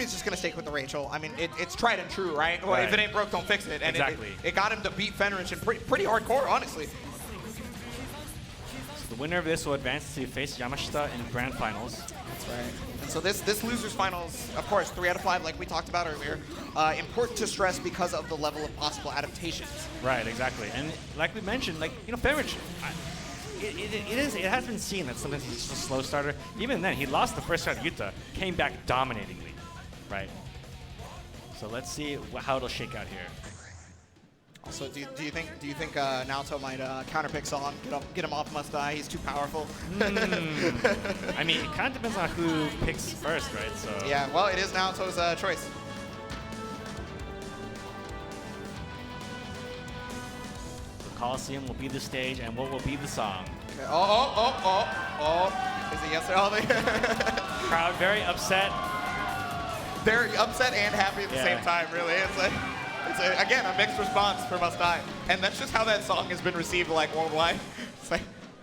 he's just going to stick with the Rachel. I mean, it's tried and true, right? Well, if it ain't broke, don't fix it. And exactly. It got him to beat Fenrich and pretty hardcore, honestly. So the winner of this will advance to face Yamashita in grand finals. That's right. And so this losers finals, of course, 3 out of 5, like we talked about earlier, important to stress because of the level of possible adaptations. Right, exactly. And like we mentioned, like, you know, Fenrich, it has been seen that sometimes he's just a slow starter. Even then, he lost the first round to Yuta, came back dominatingly, right? So let's see how it'll shake out here. Also, do you think Naoto might counterpick Song, get him off Must Die? He's too powerful. I mean, it kind of depends on who picks first, right? So yeah, well, it is Naoto's choice. The Coliseum will be the stage, and what will be the song? Okay. Oh! Is it yes or no? Crowd very upset. Very upset and happy at the same time. Really, it's again a mixed response for Must Die, and that's just how that song has been received, like worldwide.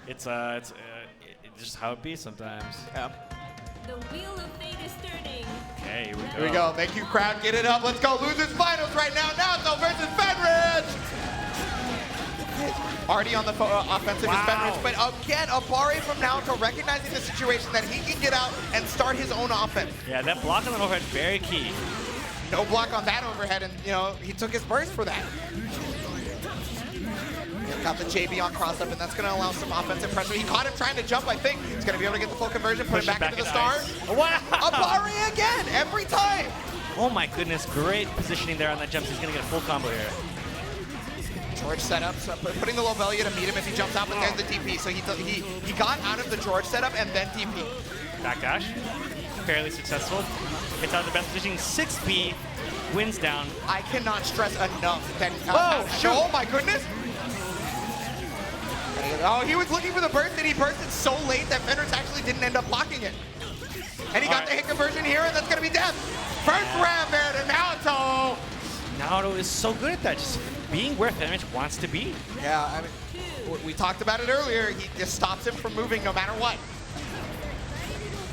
It's just how it be sometimes. Yeah. The wheel of fate is turning. Okay, here we go. Here we go. Thank you, crowd. Get it up. Let's go. Losers finals right now. Naoto versus Fenrich. Already on the offensive is Fenrich, but again, Abari from Naoto recognizing the situation that he can get out and start his own offense. Yeah, that block on the overhead very key. No block on that overhead, and you know he took his burst for that. Got the JB on cross up, and that's going to allow some offensive pressure. He caught him trying to jump, I think. He's going to be able to get the full conversion, put him back into the star. Wow! Abari again, every time. Oh my goodness, great positioning there on that jump. He's going to get a full combo here. George setup, so putting the Lobelia to meet him if he jumps out, but there's the DP. So he got out of the George setup and then DP. Backdash, fairly successful. Gets out of the best position, 6B, wins down. I cannot stress enough that, oh my goodness. Oh, he was looking for the burst, and he bursted so late that Fenrich actually didn't end up blocking it. And he got the hit conversion here, and that's going to be death. First round there to Naoto. Naoto is so good at that, just being where Fenrich wants to be. Yeah, I mean, we talked about it earlier. He just stops him from moving no matter what.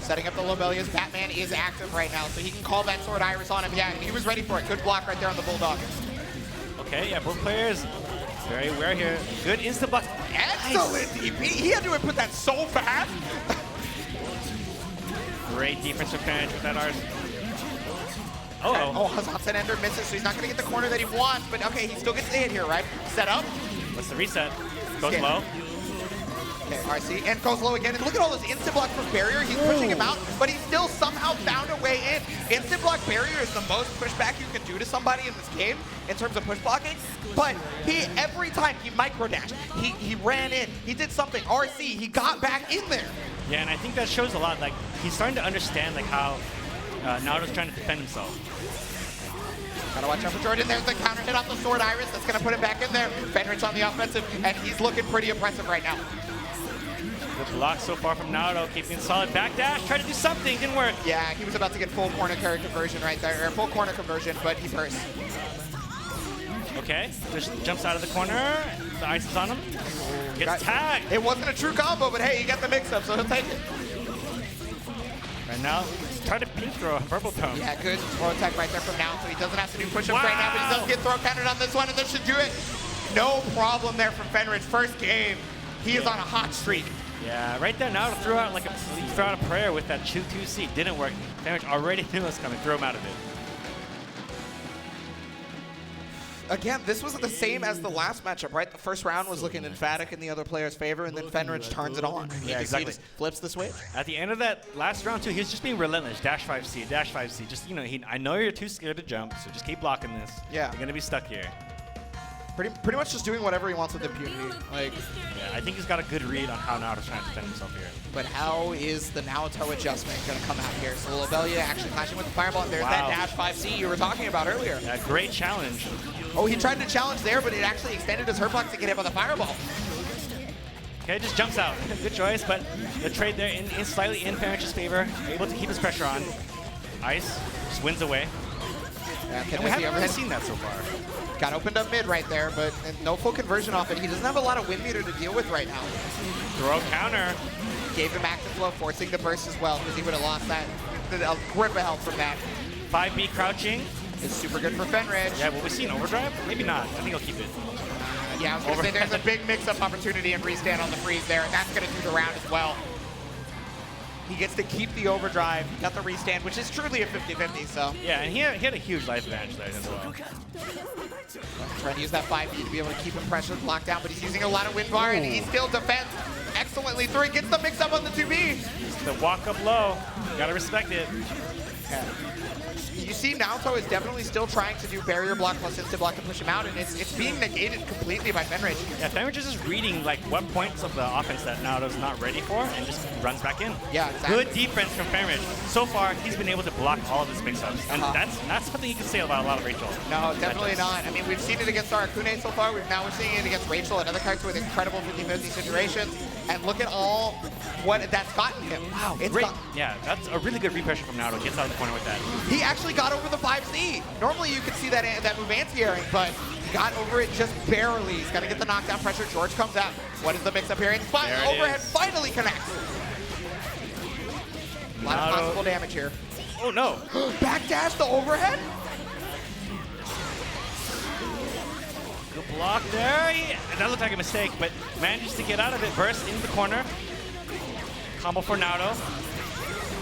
Setting up the Lobelias. Batman is active right now, so he can call that Sword Iris on him. Yeah, he was ready for it. Good block right there on the Bulldog. Okay, yeah, both players very aware here. Good instant block. Excellent DP. He had to have put that so fast. Great defense from Fenrich with that Ars. Hazatsen Ender misses, so he's not going to get the corner that he wants, but okay, he still gets the hit here, right? Set up. What's the reset? Goes low. Okay, RC, and goes low again. And look at all this instant block from Barrier. He's pushing him out, but he still somehow found a way in. Instant block Barrier is the most pushback you can do to somebody in this game in terms of push blocking, but every time he microdashed, he ran in, he did something. RC, he got back in there. Yeah, and I think that shows a lot. Like, he's starting to understand like how Naoto's trying to defend himself. Gotta watch out for Jordan. There's the counter hit off the Sword Iris. That's gonna put him back in there. Fenrich on the offensive, and he's looking pretty impressive right now. Good block so far from Naoto, keeping solid backdash. Tried to do something, didn't work. Yeah, he was about to get full corner carry conversion right there, or full corner conversion, but he burst. Okay, just jumps out of the corner. The ice is on him. Gets tagged. It wasn't a true combo, but hey, he got the mix-up, so he'll take it. Right now, try to pink throw a purple tone. Yeah, good throw attack right there from now, so he doesn't have to do push-ups right now, but he does get throw countered on this one, and this should do it. No problem there from Fenrich. First game, he is on a hot streak. Yeah, right there now to throw out a prayer with that 2-2C. Didn't work. Fenrich already knew it was coming. Throw him out of it. Again, this was the same as the last matchup, right? The first round was looking emphatic in the other player's favor, and then Fenrich turns it on. Yeah, exactly. He flips the switch. At the end of that last round, too, he was just being relentless. Dash 5C, dash 5C. Just, you know, I know you're too scared to jump, so just keep blocking this. Yeah. You're going to be stuck here. Pretty much just doing whatever he wants with impunity. Like, yeah, I think he's got a good read on how Naoto's trying to defend himself here. But how is the Naoto adjustment going to come out here? So Lobelia actually clashing with the Fireball, and there's that dash 5C you were talking about earlier. Yeah, great challenge. Oh, he tried to challenge there, but it actually extended his hurt block to get hit by the Fireball. Okay, just jumps out. Good choice, but the trade there is slightly in Fenrich's favor. Able to keep his pressure on. Ice just wins away. Yeah, and we haven't really seen that so far. Got opened up mid right there, but no full conversion off it. He doesn't have a lot of win meter to deal with right now. Throw counter. Gave him active flow, forcing the burst as well, because he would have lost that grip of health from that. 5B crouching. It's super good for Fenric. Yeah, will we see an overdrive? Maybe not. I think he'll keep it. Yeah, I was going to say there's a big mix-up opportunity and restand on the freeze there, and that's going to do the round as well. He gets to keep the overdrive, got the restand, which is truly a 50-50, so. Yeah, and he had a huge life advantage there as well. Trying to use that 5B to be able to keep him pressured, locked down, but he's using a lot of wind bar, and he still defends excellently through. He gets the mix-up on the 2B. The walk up low, gotta respect it. Yeah. You see Naoto is definitely still trying to do barrier block plus instant block to push him out, and it's being negated completely by Fenric. Yeah, Fenric is just reading like what points of the offense that Naoto's not ready for and just runs back in. Yeah, exactly. Good defense from Fenric. So far, he's been able to block all of his mix-ups, and that's not something you can say about a lot of Rachel. No, definitely not. I mean, we've seen it against Arakune so far. We're seeing it against Rachel, another character with incredible 50-50 situations. And look at all what that's gotten him. Wow, it's great. Yeah, that's a really good repression from Naoto. Gets out of the corner with that. He actually got over the 5C. Normally you could see that move anti-airing, but he got over it just barely. He's got to get the knockdown pressure. George comes out. What is the mix-up here? And overhead finally connects. A lot of possible damage here. Oh, no. Backdash the overhead? Good block there. That looked like a mistake, but manages to get out of it. Burst into the corner. Combo for Naoto.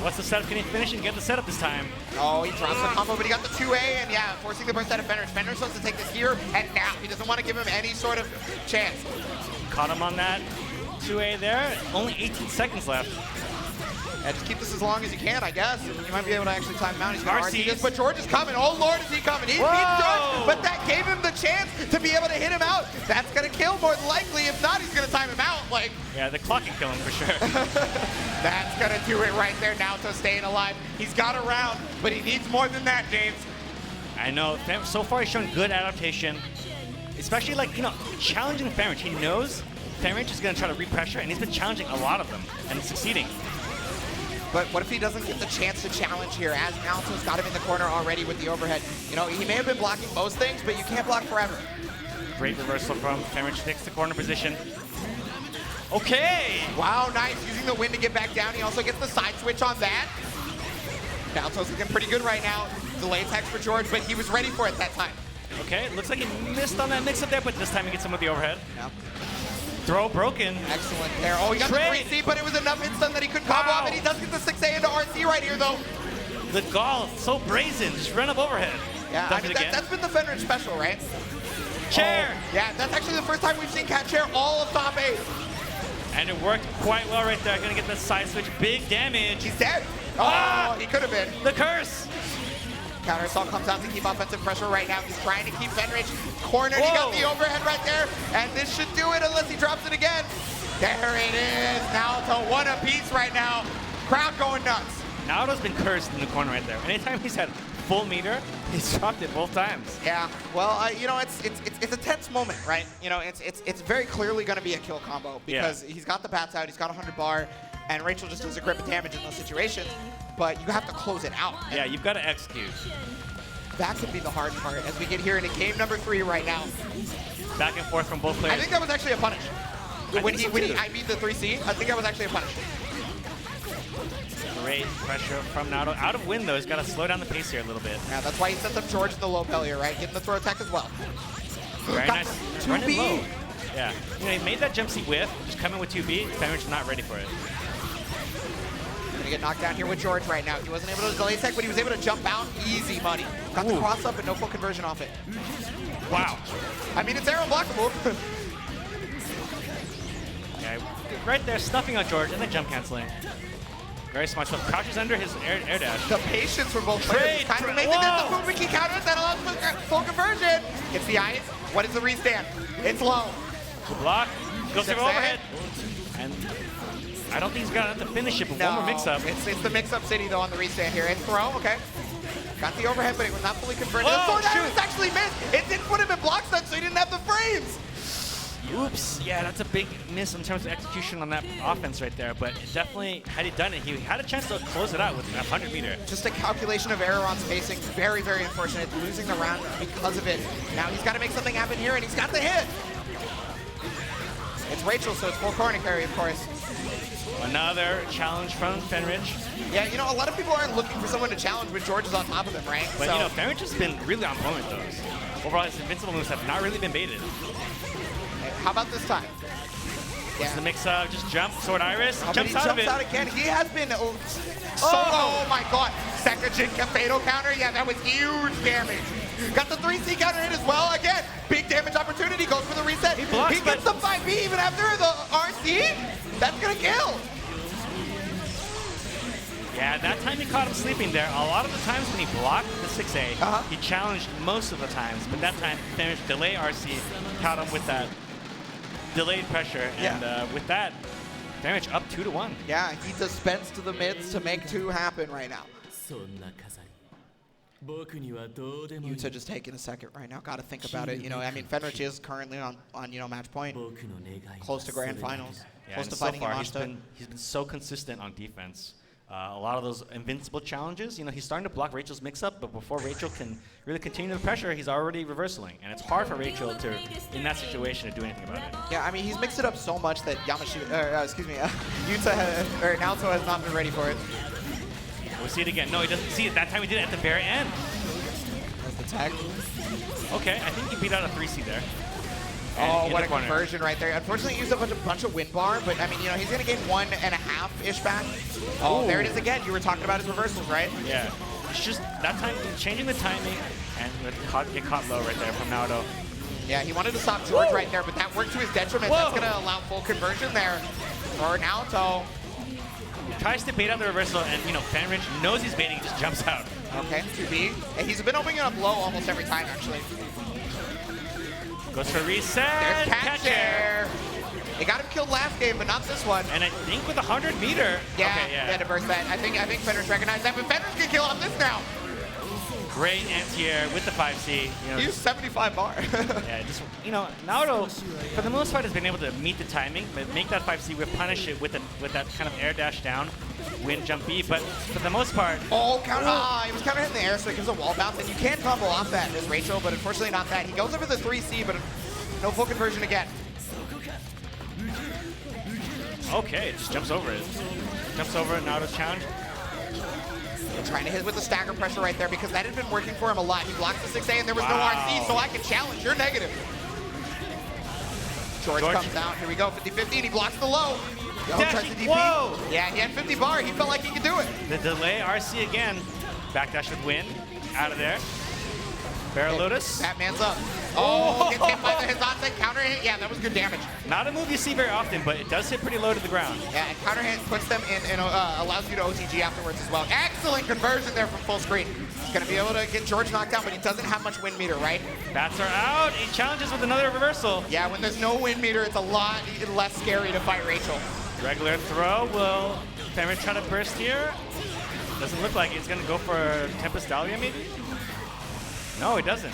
What's the setup? Can he finish and get the setup this time? Oh, he drops the combo, but he got the 2A, and yeah, forcing the burst out of Fenric. Fenric supposed to take this here and now. He doesn't want to give him any sort of chance. Caught him on that 2A there. Only 18 seconds left. Yeah, just keep this as long as you can, I guess. You might be able to actually time him out. He's going to RC this, but George is coming. Oh, Lord, is he coming? He beats George, but that gave him the chance to be able to hit him out. That's going to kill more than likely. If not, he's going to time him out. Like, yeah, the clock can kill him for sure. That's going to do it right there. Naoto staying alive. He's got a round, but he needs more than that, James. I know. So far, he's shown good adaptation, especially like, challenging Fenric. He knows Fenric is going to try to repressure, and he's been challenging a lot of them and succeeding. But what if he doesn't get the chance to challenge here, as Naoto's got him in the corner already with the overhead? He may have been blocking most things, but you can't block forever. Great reversal from Fenric. Takes the corner position. Okay! Wow, nice. Using the wind to get back down. He also gets the side switch on that. Naoto's looking pretty good right now. Delay attacks for George, but he was ready for it that time. Okay, looks like he missed on that mix-up there, but this time he gets him with the overhead. Yeah. Throw broken. Excellent there. Oh, he got the 3C, but it was enough hit stun that he couldn't combo off, and he does get the 6A into RC right here, though. The gall, so brazen. Just run up overhead. Yeah, I mean, that's been the Fenric special, right? Chair. Oh, yeah, that's actually the first time we've seen Cat Chair all of top 8. And it worked quite well right there. Gonna get the side switch. Big damage. He's dead. Oh, he could have been. The curse. Counter assault comes out to keep offensive pressure right now. He's trying to keep Fenric cornered. He got the overhead right there, and this should do it unless he drops it again. There it is. Naoto one apiece right now. Crowd going nuts. Naoto's been cursed in the corner right there. Anytime he's had full meter, he's dropped it both times. Yeah. Well, it's a tense moment, right? It's very clearly going to be a kill combo because he's got the bats out. He's got 100 bar. And Rachel just does a grip of damage in those situations, but you have to close it out. Yeah, you've got to execute. That could be the hard part as we get here into game number 3 right now. Back and forth from both players. I think that was actually a punish. When he beat the 3C, I think that was actually a punish. Great pressure from Naoto. Out of wind though, he's got to slow down the pace here a little bit. Yeah, that's why he sets up George in the low pellier, right? Getting the throw attack as well. Very nice. 2B. Low. Yeah, he made that jump seat whiff, just come in with 2B. Fenric's not ready for it. Gonna get knocked down here with George right now. He wasn't able to delay tech, but he was able to jump out. Easy money. Got the cross up and no full conversion off it. Wow. I mean, it's air unblockable. Yeah, right there, stuffing on George and then jump canceling. Very smart stuff. Crouches under his air dash. The patience from both players is kind of amazing. There's the Fumiki counter that allows full conversion. It's the ice. What is the restand? It's low. Good block. Goes through overhead. And I don't think he's got enough to finish it, but one more mix-up. It's the mix-up city, though, on the restand here. It's throw, okay. Got the overhead, but it was not fully converted. Whoa, the was actually missed. It didn't put him in block stun, so he didn't have the frames. Oops. Yeah, that's a big miss in terms of execution on that offense right there. But definitely, had he done it, he had a chance to close it out with a 100 meter. Just a calculation of error on spacing. Very, very unfortunate. Losing the round because of it. Now he's got to make something happen here, and he's got the hit. It's Rachel, so it's full corner carry, of course. Another challenge from Fenrich. Yeah, you know, a lot of people aren't looking for someone to challenge when George is on top of them, right? But you know, Fenrich has been really on point with those. Overall, his invincible moves have not really been baited. Hey, how about this time? Yeah. It's the mix of just jump, Sword Iris, Oh, jumps he out of jumps it. out again. He has been oh my god. Second Jinka fatal counter. Yeah, that was huge damage. Got the 3C counter hit as well. Again, big damage opportunity. Goes for the reset. He blocks, gets the 5B even after the RC. That's gonna kill. Yeah, that time he caught him sleeping there. A lot of the times when he blocked the 6A, he challenged most of the times, but that time Fenrich delay RC caught him with that delayed pressure, and with that, Fenrich up 2-1. Yeah, he dispensed to the mids to make 2 happen right now. Yuta just taking a second right now. Got to think about it. You know, I mean, Fenrich is currently on you know, match point, close to grand finals, close to fighting so far, Yamashita. he's been so consistent on defense. A lot of those invincible challenges, you know, he's starting to block Rachel's mix-up, but before Rachel can really continue the pressure, he's already reversaling. And it's hard for Rachel to, in that situation, to do anything about it. Yeah, I mean, he's mixed it up so much that Yuta, or Naoto has not been ready for it. We'll see it again. No, he doesn't see it. That time he did it at the very end. That's the tag. Okay, I think he beat out a 3C there. Oh, what a conversion right there. Unfortunately, he used up a bunch of win bar, but I mean, you know, he's going to gain 1.5-ish back. Oh, there it is again. You were talking about his reversals, right? Yeah. It's just that time, changing the timing, and get caught low right there from Naoto. Yeah, he wanted to stop George right there, but that worked to his detriment. That's going to allow full conversion there for Naoto. He tries to bait out the reversal, and, you know, Fenrich knows he's baiting, just jumps out. Okay, 2B. And he's been opening up low almost every time, actually. Goes for reset. There's catch air. They got him killed last game, but not this one. And I think with 100 meter. Yeah, okay, he had to burst that. I think Fenrich recognized that, but Fenrich can kill off this now. Great anti-air with the 5C. You know, he used 75 bar. Yeah, just, you know, Naoto, for the most part, has been able to meet the timing, but make that 5C, punish it with that kind of air dash down, win jump B, but for the most part... Oh, he was counter hitting the air, so it gives a wall bounce, and you can tumble off that as Rachel, but unfortunately not that. He goes over the 3C, but no full conversion again. Okay, just jumps over it. Jumps over Naoto's challenge. Trying to hit with the stagger pressure right there because that had been working for him a lot. He blocked the 6A and there was no RC, so I can challenge. You're negative. George comes out. Here we go, 50-50, and he blocks the low. Tries to DP. Whoa! Yeah, he had 50 bar. He felt like he could do it. The delay RC again. Backdash with win. Out of there. Barrel Lotus. Batman's up. Oh, gets hit by the Hizanse counter hit. Yeah, that was good damage. Not a move you see very often, but it does hit pretty low to the ground. Yeah, and counter hit puts them in and allows you to OTG afterwards as well. Excellent conversion there from full screen. He's going to be able to get George knocked down, but he doesn't have much win meter, right? Bats are out. He challenges with another reversal. Yeah, when there's no win meter, it's a lot less scary to fight Rachel. Regular throw. Will Fenrich try to burst here? Doesn't look like it. He's going to go for Tempest Dahlia, maybe? No, it doesn't.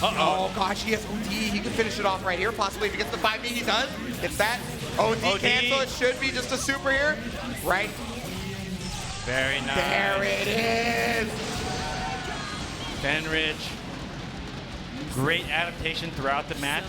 Oh gosh, he has OD. He can finish it off right here, possibly if he gets the 5B. He does. It's that OD cancel. It should be just a super here, right? Very nice. There it is. Fenrich, great adaptation throughout the match.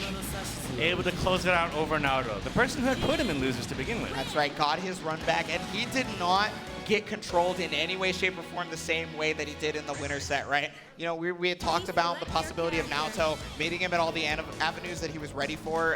Able to close it out over Naoto, the person who had put him in losers to begin with. That's right, got his run back, and he did not get controlled in any way, shape, or form the same way that he did in the winner set, right? You know, we had talked about the possibility of Naoto meeting him at all the avenues that he was ready for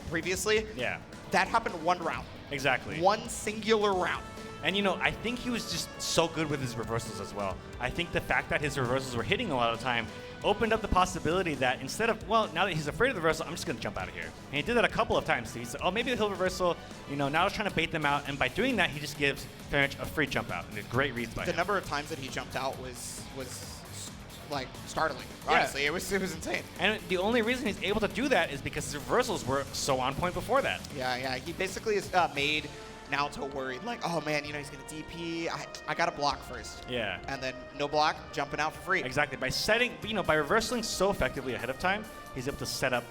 previously. Yeah. That happened one round. Exactly. One singular round. And you know, I think he was just so good with his reversals as well. I think the fact that his reversals were hitting a lot of the time opened up the possibility that instead of, well, now that he's afraid of the reversal, I'm just going to jump out of here. And he did that a couple of times. He said, oh, maybe he'll reversal. You know, now he's trying to bait them out. And by doing that, he just gives Fenrich a free jump out. And a great reads by him. The number of times that he jumped out was like startling. Honestly, it was insane. And the only reason he's able to do that is because his reversals were so on point before that. Yeah. He basically has made Naoto worried, like, oh man, you know, he's gonna DP. I gotta block first. Yeah. And then no block, jumping out for free. Exactly. By setting, you know, by reversing so effectively ahead of time, he's able to set up.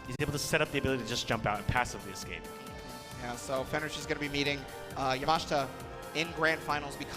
He's able to set up the ability to just jump out and passively escape. Yeah. So Fenrich is gonna be meeting Yamashita in grand finals because